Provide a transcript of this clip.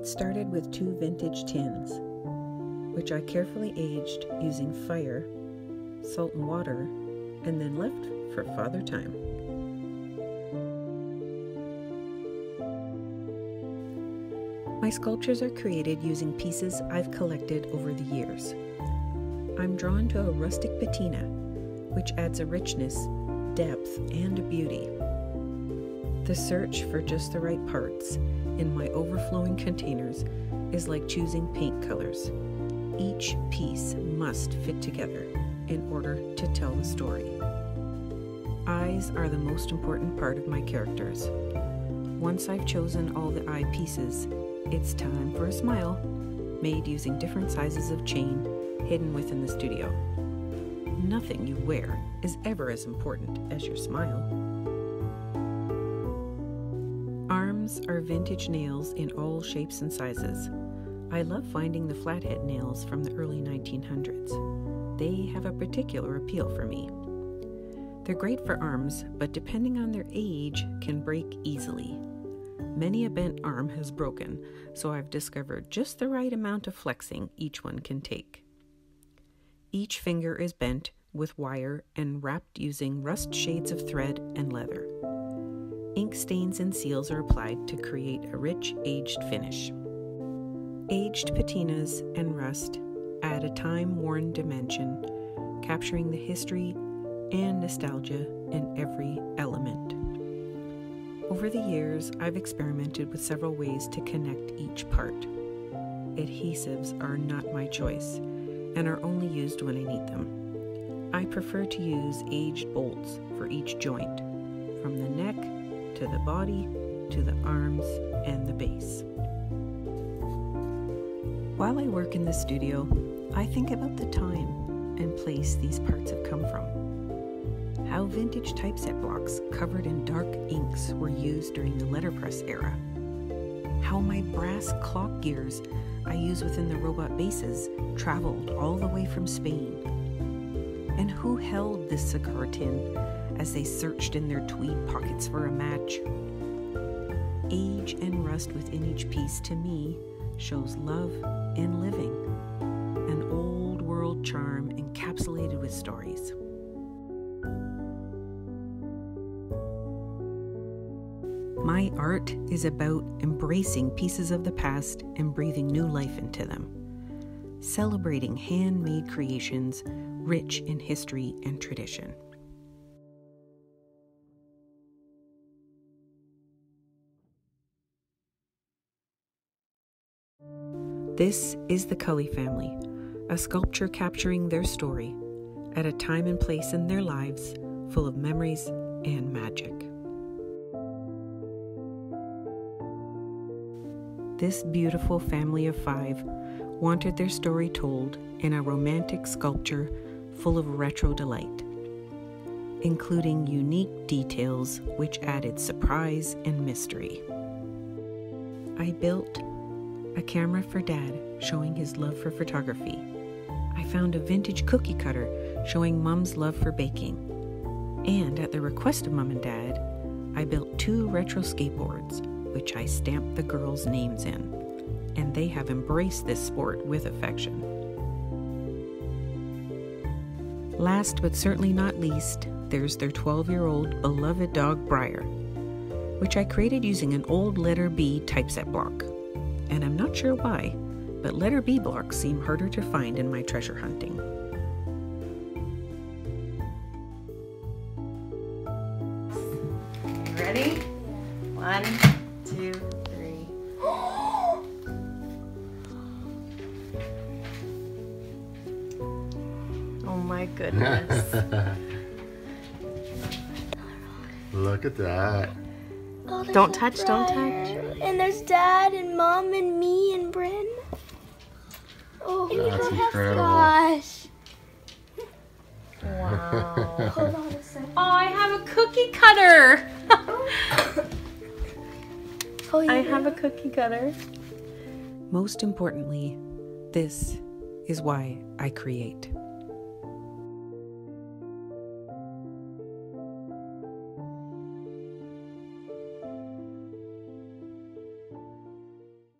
It started with 2 vintage tins, which I carefully aged using fire, salt and water, and then left for Father Time. My sculptures are created using pieces I've collected over the years. I'm drawn to a rustic patina, which adds a richness, depth, and a beauty. The search for just the right parts in my overflowing containers is like choosing paint colors. Each piece must fit together in order to tell the story. Eyes are the most important part of my characters. Once I've chosen all the eye pieces, it's time for a smile, made using different sizes of chain hidden within the studio. Nothing you wear is ever as important as your smile. Arms are vintage nails in all shapes and sizes. I love finding the flathead nails from the early 1900s. They have a particular appeal for me. They're great for arms, but depending on their age, can break easily. Many a bent arm has broken, so I've discovered just the right amount of flexing each one can take. Each finger is bent with wire and wrapped using rust shades of thread and leather. Ink stains and seals are applied to create a rich, aged finish. Aged patinas and rust add a time-worn dimension, capturing the history and nostalgia in every element. Over the years, I've experimented with several ways to connect each part. Adhesives are not my choice and are only used when I need them. I prefer to use aged bolts for each joint, from the neck to the body to the arms and the base. While I work in the studio, I think about the time and place these parts have come from. How vintage typeset blocks covered in dark inks were used during the letterpress era. How my brass clock gears I use within the robot bases traveled all the way from Spain. And who held this cigar tin as they searched in their tweed pockets for a match? Age and rust within each piece, to me, shows love and living, an old world charm encapsulated with stories. My art is about embracing pieces of the past and breathing new life into them, celebrating handmade creations rich in history and tradition. This is the Cully family, a sculpture capturing their story at a time and place in their lives full of memories and magic. This beautiful family of 5 wanted their story told in a romantic sculpture full of retro delight, including unique details which added surprise and mystery. I built a camera for Dad showing his love for photography. I found a vintage cookie cutter showing Mom's love for baking. And at the request of Mom and Dad, I built 2 retro skateboards, which I stamped the girls' names in, and they have embraced this sport with affection. Last but certainly not least, there's their 12-year-old beloved dog Briar, which I created using an old letter B typeset block. And I'm not sure why, but letter B blocks seem harder to find in my treasure hunting. Ready? 1, 2, 3. Oh my goodness. Look at that. Oh, Don't touch, don't touch. And there's Dad and Mom and me and Bryn. Oh, That's incredible. Gosh. Wow. Hold on a second. Oh, I have a cookie cutter. Oh, yeah. I have a cookie cutter. Most importantly, this is why I create.